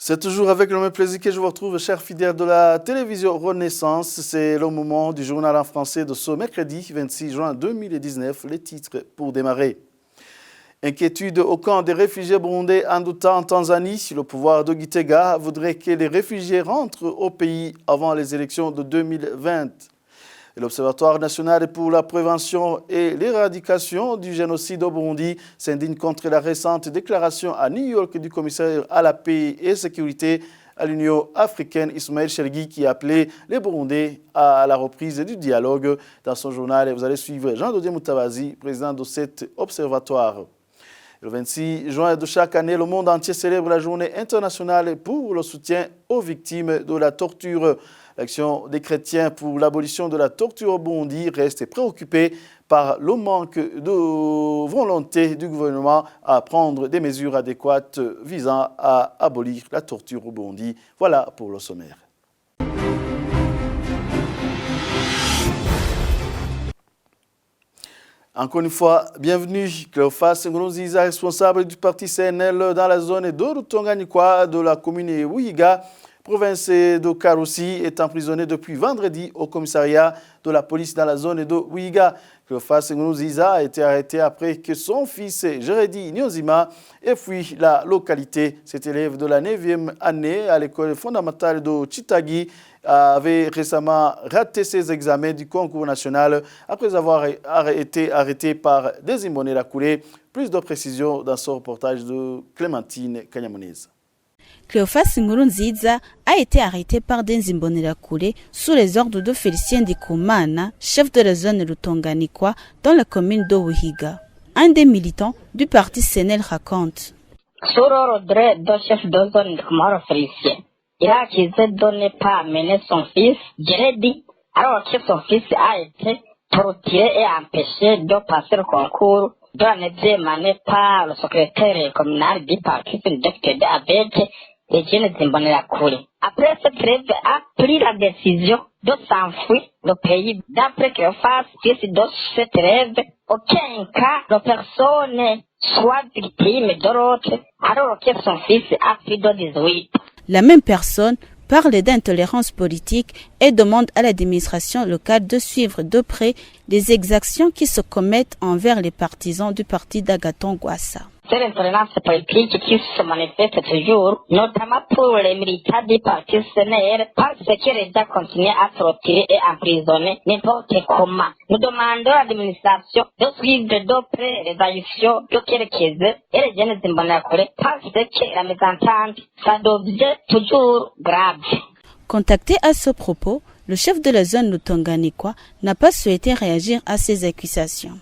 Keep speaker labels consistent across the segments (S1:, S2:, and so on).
S1: C'est toujours avec le même plaisir que je vous retrouve, chers fidèles de la télévision Renaissance. C'est le moment du journal en français de ce mercredi 26 juin 2019. Les titres pour démarrer. Inquiétude au camp des réfugiés burundais Nduta en Tanzanie. Le pouvoir de Gitega voudrait que les réfugiés rentrent au pays avant les élections de 2020. L'Observatoire national pour la prévention et l'éradication du génocide au Burundi s'indigne contre la récente déclaration à New York du commissaire à la paix et sécurité à l'Union africaine, Ismaël Chergui, qui a appelé les Burundais à la reprise du dialogue. Dans son journal, vous allez suivre Jean-Dodier Moutabazi, président de cet observatoire. Le 26 juin de chaque année, le monde entier célèbre la journée internationale pour le soutien aux victimes de la torture. L'action des chrétiens pour l'abolition de la torture au Burundi reste préoccupée par le manque de volonté du gouvernement à prendre des mesures adéquates visant à abolir la torture au Burundi. Voilà pour le sommaire. Encore une fois, bienvenue. Cléophas Nkurunziza, responsable du parti CNL dans la zone de Rutonganikwa de la commune Wuhiga, province de Karusi, est emprisonné depuis vendredi au commissariat de la police dans la zone de Wuhiga. Cléophas Nkurunziza a été arrêté après que son fils Jeredi Nyonzima ait fui la localité. Cet élève de la 9e année à l'école fondamentale de Chitagi avait récemment raté ses examens du concours national après avoir été arrêté par des Imbonerakure. Plus de précisions dans ce reportage de Clémentine Kanyamuneza.
S2: Cléophas Nkurunziza a été arrêté par des Imbonerakure sous les ordres de Félicien Ndikumana, chef de la zone Rutonganikwa dans la commune de Wuhiga. Un des militants du parti CNL raconte.
S3: Sur ordre de chef de zone Ndikumana Félicien, il a accusé de ne pas amener son fils, Jeredi, alors que son fils a été torturé et empêché de passer le concours de la 9e année par le secrétaire communal du parti CNDD avec les jeunes Imbonerakure. Après cette trêve a pris la décision de s'enfuir le pays. D'après Cléophas, fils de cette trêve, aucun cas de personne soit victime de l'autre, alors que son fils a plus de 18.
S2: La même personne parle d'intolérance politique et demande à l'administration locale de suivre de près les exactions qui se commettent envers les partisans du parti d'Agathon Rwasa.
S3: C'est l'intolérance politique qui se manifeste toujours, notamment pour les militants du parti CNR, parce que les gens continuent à torturer et emprisonner n'importe comment. Nous demandons à l'administration de suivre de près les actions de quelques-uns et les jeunes Imbonerakure, parce que la mésentente, ça devient toujours grave.
S2: Contacté à ce propos, le chef de la zone Rutonganikwa n'a pas souhaité réagir à ces accusations.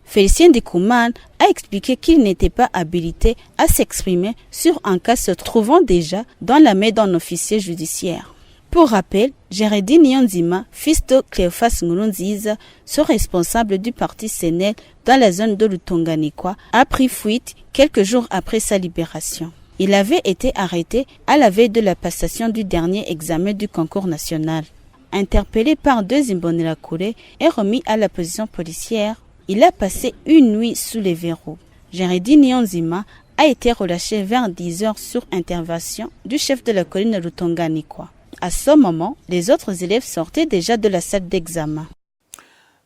S2: Félicien Ndikumana a expliqué qu'il n'était pas habilité à s'exprimer sur un cas se trouvant déjà dans la main d'un officier judiciaire. Pour rappel, Jeredi Nyonzima, fils de Cléophas Nkurunziza, ce responsable du parti CNL dans la zone de Rutonganikwa, a pris fuite quelques jours après sa libération. Il avait été arrêté à la veille de la passation du dernier examen du concours national. Interpellé par deux Imbonerakure et remis à la position policière, il a passé une nuit sous les verrous. Jeredi Nyonzima a été relâché vers 10 heures sur intervention du chef de la colline Rutonganikwa. À ce moment, les autres élèves sortaient déjà de la salle d'examen.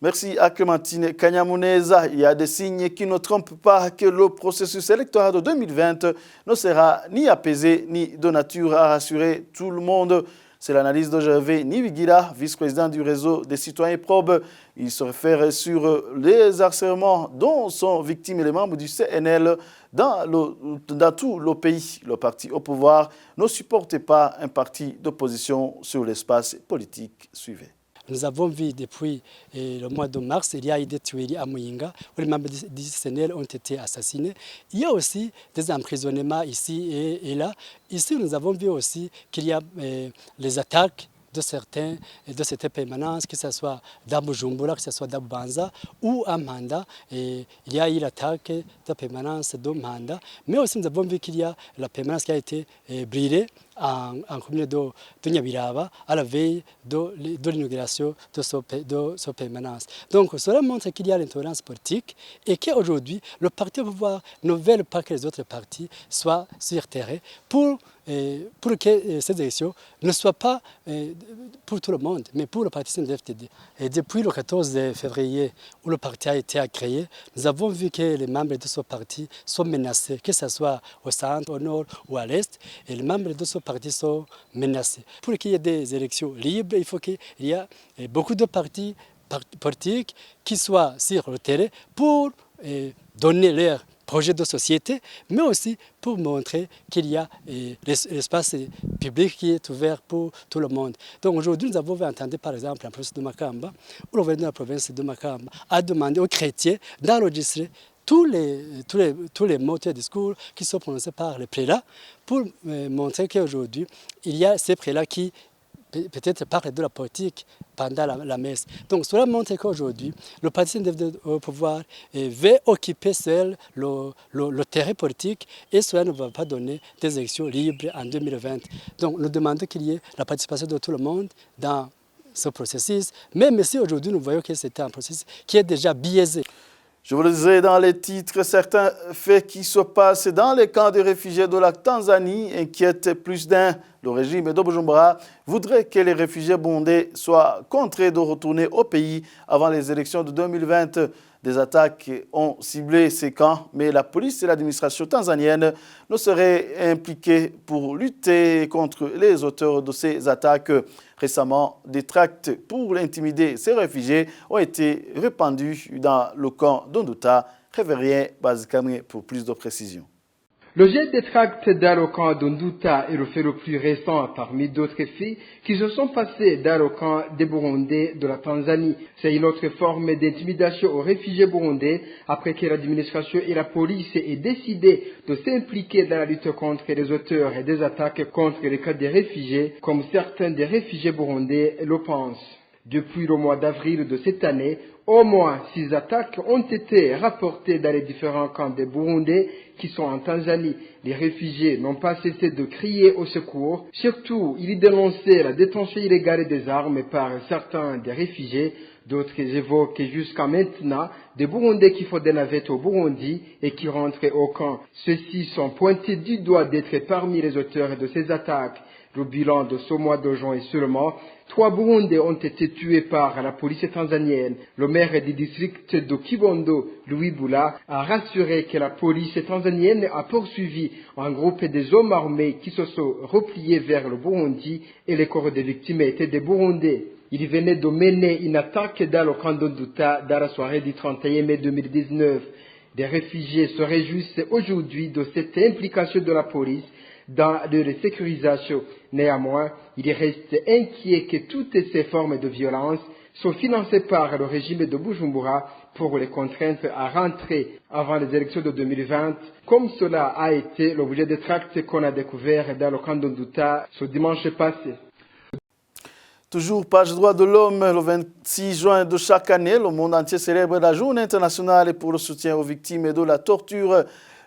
S1: Merci à Clémentine Kanyamuneza. Il y a des signes qui ne trompent pas que le processus électoral de 2020 ne sera ni apaisé ni de nature à rassurer tout le monde. C'est l'analyse de Gervais Nibigira, vice-président du réseau des citoyens probes. Il se réfère sur les harcèlements dont sont victimes les membres du CNL dans tout le pays. Le parti au pouvoir ne supporte pas un parti d'opposition sur l'espace politique. Suivez.
S4: Nous avons vu depuis le mois de mars, il y a eu des tueries à Muyinga où les membres du CNL ont été assassinés. Il y a aussi des emprisonnements ici et là. Ici, nous avons vu aussi qu'il y a les attaques de certaines permanences, que ce soit d'Abujumbura, que ce soit d'Abanza ou à Manda. Et il y a eu l'attaque de permanence de Manda. Mais aussi, nous avons vu qu'il y a la permanence qui a été brûlée en commune de Nyabiraba à la veille de l'inauguration de ce permanence. Donc cela montre qu'il y a l'intolérance politique et qu'aujourd'hui le parti au pouvoir ne veut pas que les autres partis soient sur terrain pour pour que ces élections ne soient pas pour tout le monde, mais pour le parti CNDD-FDD. Et depuis le 14 février, où le parti a été créé, nous avons vu que les membres de ce parti sont menacés, que ce soit au centre, au nord ou à l'est, et les membres de ce parti sont menacés. Pour qu'il y ait des élections libres, il faut qu'il y ait beaucoup de partis politiques qui soient sur le terrain pour donner leur projet de société, mais aussi pour montrer qu'il y a l'espace public qui est ouvert pour tout le monde. Donc aujourd'hui, nous avons entendu par exemple la province de Makamba, où le gouverneur de la province de Makamba a demandé aux chrétiens d'enregistrer tous les mots de discours qui sont prononcés par les prélats pour montrer qu'aujourd'hui, il y a ces prélats qui peut-être parler de la politique pendant la messe. Donc cela montre qu'aujourd'hui, le parti au pouvoir veut occuper seul le terrain politique et cela ne va pas donner des élections libres en 2020. Donc nous demandons qu'il y ait la participation de tout le monde dans ce processus, même si aujourd'hui nous voyons que c'est un processus qui est déjà biaisé.
S1: Je vous le disais dans les titres, certains faits qui se passent dans les camps de réfugiés de la Tanzanie inquiètent plus d'un. Le régime de Bujumbura voudrait que les réfugiés burundais soient contraints de retourner au pays avant les élections de 2020. Des attaques ont ciblé ces camps, mais la police et l'administration tanzanienne ne seraient impliquées pour lutter contre les auteurs de ces attaques. Récemment, des tracts pour intimider ces réfugiés ont été répandus dans le camp d'Onduta. Révérien Bazikamé pour plus de précisions.
S5: Le jet des tracts dans le camp d'Onduta est le fait le plus récent parmi d'autres faits qui se sont passés dans le camp des Burundais de la Tanzanie. C'est une autre forme d'intimidation aux réfugiés burundais après que l'administration et la police aient décidé de s'impliquer dans la lutte contre les auteurs et des attaques contre les cas des réfugiés, comme certains des réfugiés burundais le pensent. Depuis le mois d'avril de cette année, au moins 6 attaques ont été rapportées dans les différents camps des Burundais qui sont en Tanzanie. Les réfugiés n'ont pas cessé de crier au secours. Surtout, ils dénonçaient la détention illégale des armes par certains des réfugiés. D'autres évoquent jusqu'à maintenant des Burundais qui font des navettes au Burundi et qui rentrent au camp. Ceux-ci sont pointés du doigt d'être parmi les auteurs de ces attaques. Le bilan de ce mois de juin est seulement 3 Burundais ont été tués par la police tanzanienne. Le maire du district de Kibondo, Louis Boula, a rassuré que la police tanzanienne a poursuivi un groupe des hommes armés qui se sont repliés vers le Burundi et les corps des victimes étaient des Burundais. Il venait de mener une attaque dans le camp d'Onduta dans la soirée du 31 mai 2019. Des réfugiés se réjouissent aujourd'hui de cette implication de la police dans leur sécurisation. Néanmoins, il reste inquiet que toutes ces formes de violence sont financées par le régime de Bujumbura pour les contraindre à rentrer avant les élections de 2020, comme cela a été l'objet des tracts qu'on a découverts dans le camp d'Onduta ce dimanche passé.
S1: Toujours page droit de l'homme, le 26 juin de chaque année, le monde entier célèbre la journée internationale pour le soutien aux victimes de la torture.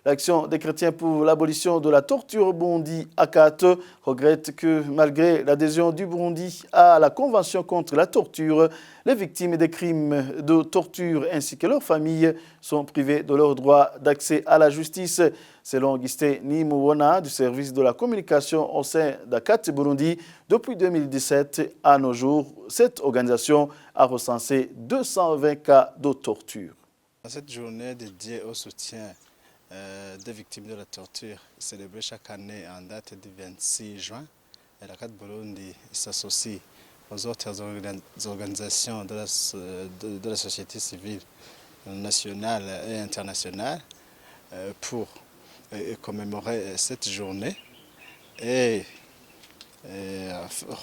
S1: L'Action des chrétiens pour l'abolition de la torture Burundi, ACAT, regrette que malgré l'adhésion du Burundi à la Convention contre la torture, les victimes des crimes de torture ainsi que leurs familles sont privées de leur droit d'accès à la justice. Selon Gisté Nimouona du service de la communication au sein d'ACAT Burundi, depuis 2017 à nos jours, cette organisation a recensé 220 cas de torture.
S6: Cette journée dédiée au soutien des victimes de la torture, célébrée chaque année en date du 26 juin, et l'ACAT Burundi s'associe aux autres organisations de la société civile nationale et internationale pour commémorer cette journée et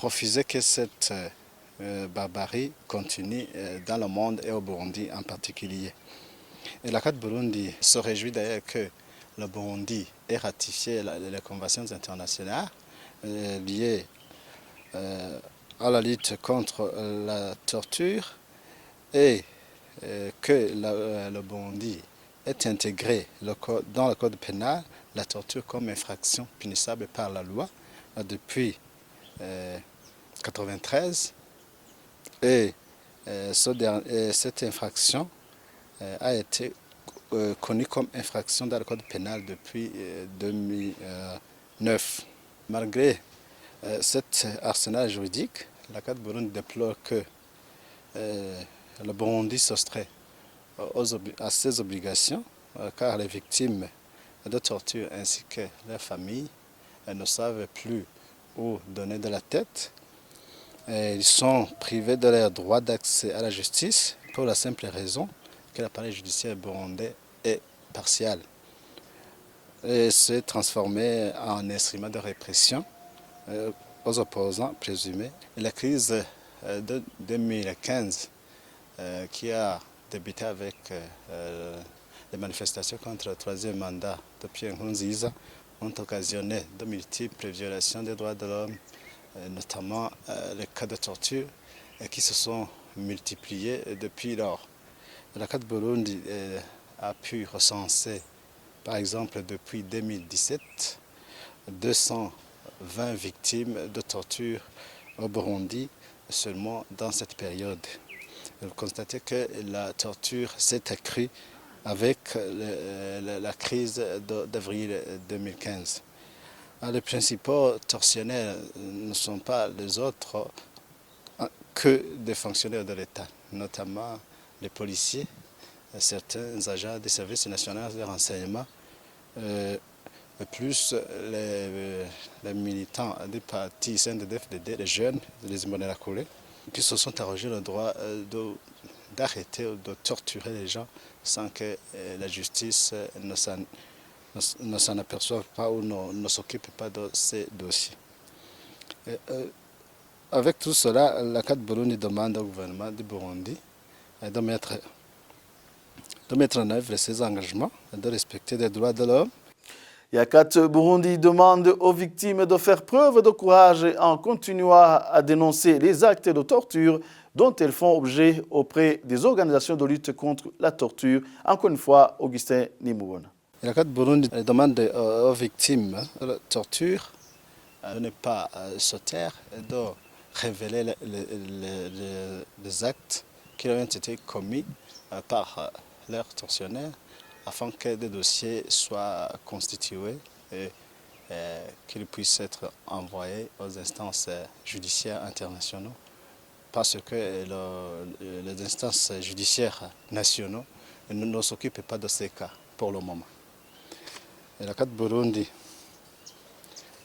S6: refuser que cette barbarie continue dans le monde et au Burundi en particulier. Et l'ACAT Burundi se réjouit d'ailleurs que le Burundi ait ratifié les conventions internationales liées à la lutte contre la torture et que le Burundi ait intégré dans le code pénal la torture comme infraction punissable par la loi depuis 1993 et cette infraction a été connue comme infraction dans le code pénal depuis 2009. Malgré cet arsenal juridique, la CAD Burundi déplore que le Burundi soustrait à ses obligations, car les victimes de torture ainsi que leurs familles ne savent plus où donner de la tête. Et ils sont privés de leur droit d'accès à la justice pour la simple raison que l'appareil judiciaire burundais est partial et s'est transformé en instrument de répression aux opposants présumés. La crise de 2015 qui a débuté avec les manifestations contre le troisième mandat de Pierre Nkurunziza ont occasionné de multiples violations des droits de l'homme, notamment les cas de torture qui se sont multipliés depuis lors. La CAD Burundi a pu recenser, par exemple, depuis 2017, 220 victimes de torture au Burundi seulement dans cette période. Vous constatez que la torture s'est accrue avec la crise d'avril 2015. Les principaux tortionnaires ne sont pas les autres que des fonctionnaires de l'État, notamment les policiers, certains agents des services nationaux de renseignement, plus les militants des partis CNDD-FDD, les jeunes, les Imbonerakure, qui se sont arrogés le droit d'arrêter ou de torturer les gens sans que la justice ne s'en aperçoive pas ou ne s'occupe pas de ces dossiers. Avec tout cela, la CAD Burundi demande au gouvernement du Burundi de mettre en œuvre ses engagements, de respecter les droits de l'homme.
S1: Yakat Burundi demande aux victimes de faire preuve de courage en continuant à dénoncer les actes de torture dont elles font objet auprès des organisations de lutte contre la torture. Encore une fois, Augustin Nimubona.
S6: Yakat Burundi demande aux victimes de la torture de ne pas se taire et de révéler les actes qui ont été commis par leurs tortionnaires afin que des dossiers soient constitués et qu'ils puissent être envoyés aux instances judiciaires internationales parce que les instances judiciaires nationaux ne s'occupent pas de ces cas pour le moment. Et la CAD Burundi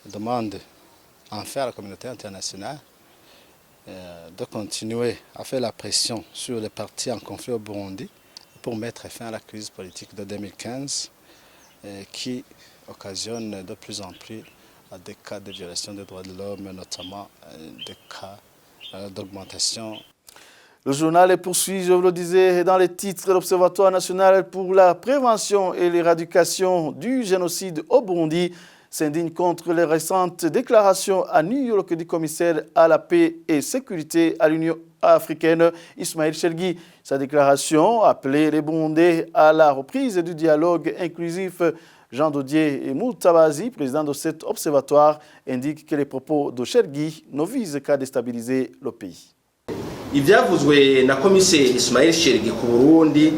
S6: demande enfin à la communauté internationale de continuer à faire la pression sur les partis en conflit au Burundi pour mettre fin à la crise politique de 2015 qui occasionne de plus en plus des cas de violation des droits de l'homme, notamment des cas d'augmentation.
S1: Le journal est poursuivi, je vous le disais, dans les titres de l'Observatoire national pour la prévention et l'éradication du génocide au Burundi s'indigne contre les récentes déclarations à New York du commissaire à la paix et sécurité à l'Union africaine, Ismaël Chelgui. Sa déclaration appelait les Burundais à la reprise du dialogue inclusif. Jean Dodier et Moutabazi, président de cet observatoire, indique que les propos de Chelgui ne visent qu'à déstabiliser le pays.
S7: Ibyavuzwe na commissaire Ismaël Chelgui ku Burundi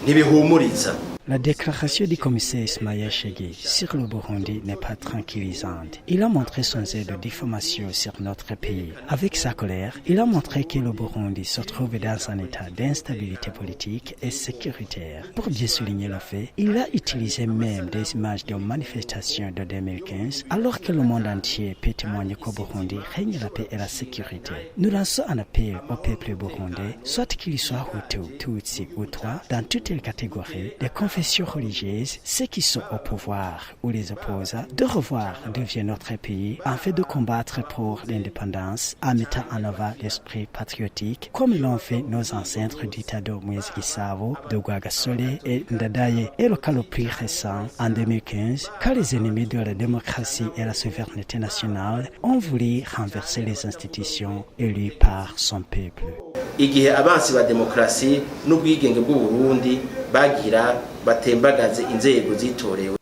S7: ntibihumuriza.
S8: La déclaration du commissaire Ismaël Chelgui sur le Burundi n'est pas tranquillisante. Il a montré son zèle de diffamation sur notre pays. Avec sa colère, il a montré que le Burundi se trouve dans un état d'instabilité politique et sécuritaire. Pour bien souligner le fait, il a utilisé même des images de manifestations de 2015, alors que le monde entier peut témoigner qu'au Burundi règne la paix et la sécurité. Nous lançons un appel au peuple burundais, soit qu'il soit Hutu, Tutsi ou Twa, dans toutes les catégories, des confessions religieuses, ceux qui sont au pouvoir ou les opposants, de revoir d'où vient notre pays en fait de combattre pour l'indépendance en mettant en avant l'esprit patriotique comme l'ont fait nos ancêtres dictateurs Moïse Gisavo, Dogwa Gasole et Ndadaye. Et le cas le plus récent, en 2015, quand les ennemis de la démocratie et la souveraineté nationale ont voulu renverser les institutions élues par son peuple.
S7: Igihe abansi ba demokrasi n'ubwigenge bw'u Burundi bagira batembagaze inzego zitorewe.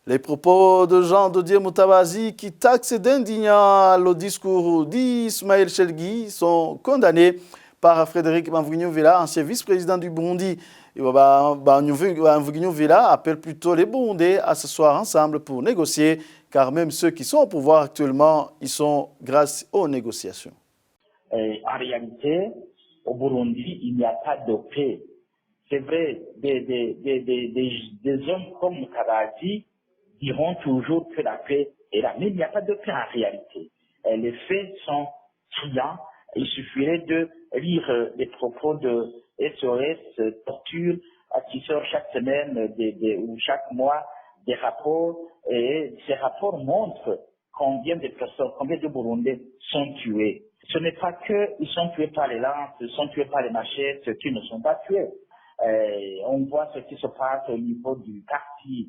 S1: Les propos de Jean Dodier Moutabazi qui taxe d'indignant le discours d'Ismaël Chelgui sont condamnés par Frédéric Bamvuginho Villa, ancien vice-président du Burundi. Bamvuginho Villa appelle plutôt les Burundais à s'asseoir ensemble pour négocier car même ceux qui sont au pouvoir actuellement, ils sont grâce aux négociations.
S9: En réalité, au Burundi, il n'y a pas de paix. C'est vrai, des hommes comme Kadhafi diront toujours que la paix est là, mais il n'y a pas de paix en réalité. Les faits sont criants. Il suffirait de lire les propos de SOS Torture qui sort chaque semaine ou chaque mois des rapports, et ces rapports montrent combien de personnes, combien de Burundais sont tués. Ce n'est pas qu'ils sont tués par les lances, ils sont tués par les machettes, qui ne sont pas tués. On voit ce qui se passe au niveau du quartier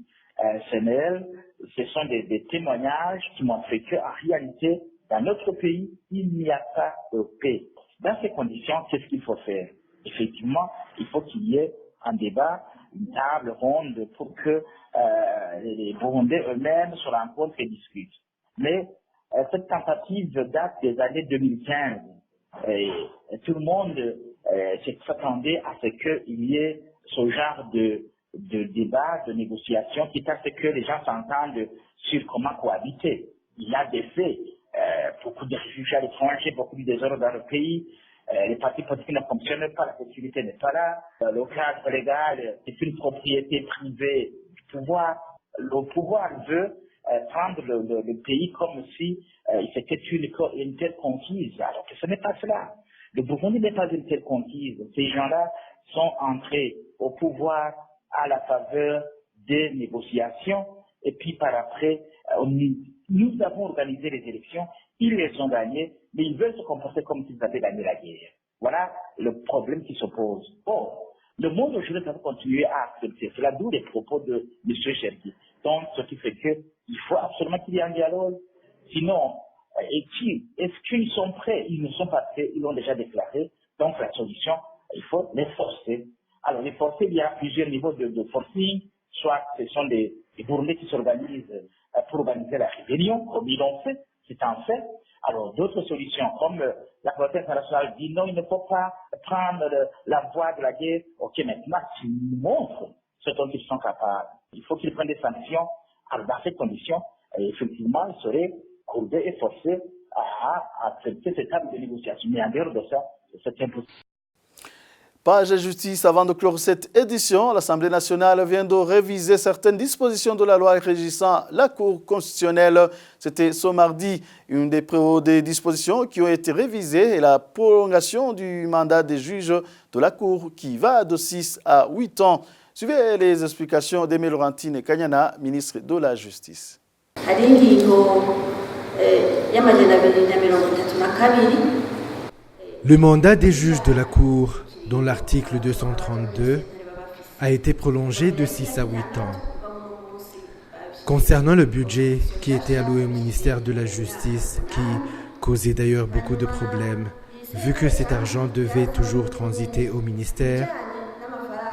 S9: Senel. Ce sont des témoignages qui montrent qu'en réalité, dans notre pays, il n'y a pas de paix. Dans ces conditions, qu'est-ce qu'il faut faire? Effectivement, il faut qu'il y ait un débat, une table ronde pour que les Burundais eux-mêmes se rencontrent et discutent. Mais cette tentative date des années 2015. Tout le monde s'attendait à ce qu'il y ait ce genre de débat, de négociation, qui à ce que les gens s'entendent sur comment cohabiter. Il y a des faits, beaucoup de réfugiés à l'étranger, beaucoup de désordre dans le pays, les partis politiques ne fonctionnent pas, la sécurité n'est pas là, le cadre légal est une propriété privée du pouvoir. Le pouvoir veut prendre le pays comme si c'était une terre conquise, alors que ce n'est pas cela. Le Burundi n'est pas une terre conquise. Ces gens-là sont entrés au pouvoir à la faveur des négociations, et puis par après, nous avons organisé les élections, ils les ont gagnées, mais ils veulent se comporter comme s'ils avaient gagné la guerre. Voilà le problème qui se pose. Or, le monde aujourd'hui doit continuer à accepter cela, d'où les propos de M. Cherki. Donc, ce qui fait qu'il faut absolument qu'il y ait un dialogue. Sinon, est-ce qu'ils sont prêts? Ils ne sont pas prêts, ils l'ont déjà déclaré. Donc, la solution, il faut les forcer. Alors, les forcer, il y a plusieurs niveaux de forcing. Soit ce sont des Burundais qui s'organisent pour organiser la rébellion, comme ils l'ont fait, c'est un fait. Alors, d'autres solutions, comme la communauté internationale dit non, il ne faut pas prendre la voie de la guerre. Ok, maintenant, s'ils nous montrent ce dont ils sont capables, il faut qu'ils prennent des sanctions. Alors, dans ces conditions, effectivement, ils seraient courbés et forcés à accepter cette table de négociation. Mais en dehors de ça, c'est impossible.
S1: Page de justice, avant de clore cette édition, l'Assemblée nationale vient de réviser certaines dispositions de la loi régissant la Cour constitutionnelle. C'était ce mardi. Une des dispositions qui ont été révisées est la prolongation du mandat des juges de la Cour qui va de 6 à 8 ans. Suivez les explications d'Aimé Laurentine Kanyana, ministre de la Justice.
S10: Le mandat des juges de la Cour, dont l'article 232, a été prolongé de 6 à 8 ans. Concernant le budget qui était alloué au ministère de la Justice, qui causait d'ailleurs beaucoup de problèmes, vu que cet argent devait toujours transiter au ministère,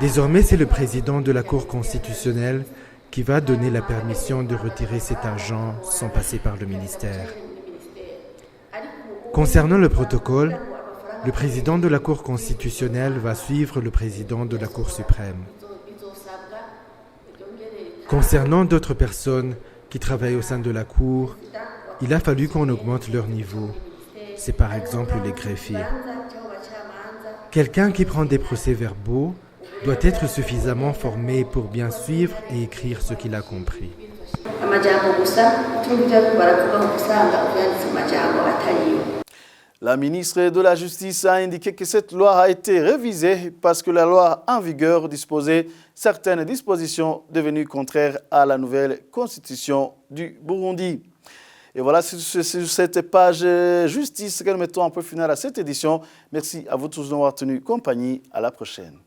S10: désormais c'est le président de la Cour constitutionnelle qui va donner la permission de retirer cet argent sans passer par le ministère. Concernant le protocole, le président de la Cour constitutionnelle va suivre le président de la Cour suprême. Concernant d'autres personnes qui travaillent au sein de la Cour, il a fallu qu'on augmente leur niveau. C'est par exemple les greffiers. Quelqu'un qui prend des procès-verbaux doit être suffisamment formé pour bien suivre et écrire ce qu'il a compris.
S1: La ministre de la Justice a indiqué que cette loi a été révisée parce que la loi en vigueur disposait certaines dispositions devenues contraires à la nouvelle constitution du Burundi. Et voilà, c'est sur cette page justice que nous mettons un peu final à cette édition. Merci à vous tous d'avoir tenu compagnie. À la prochaine.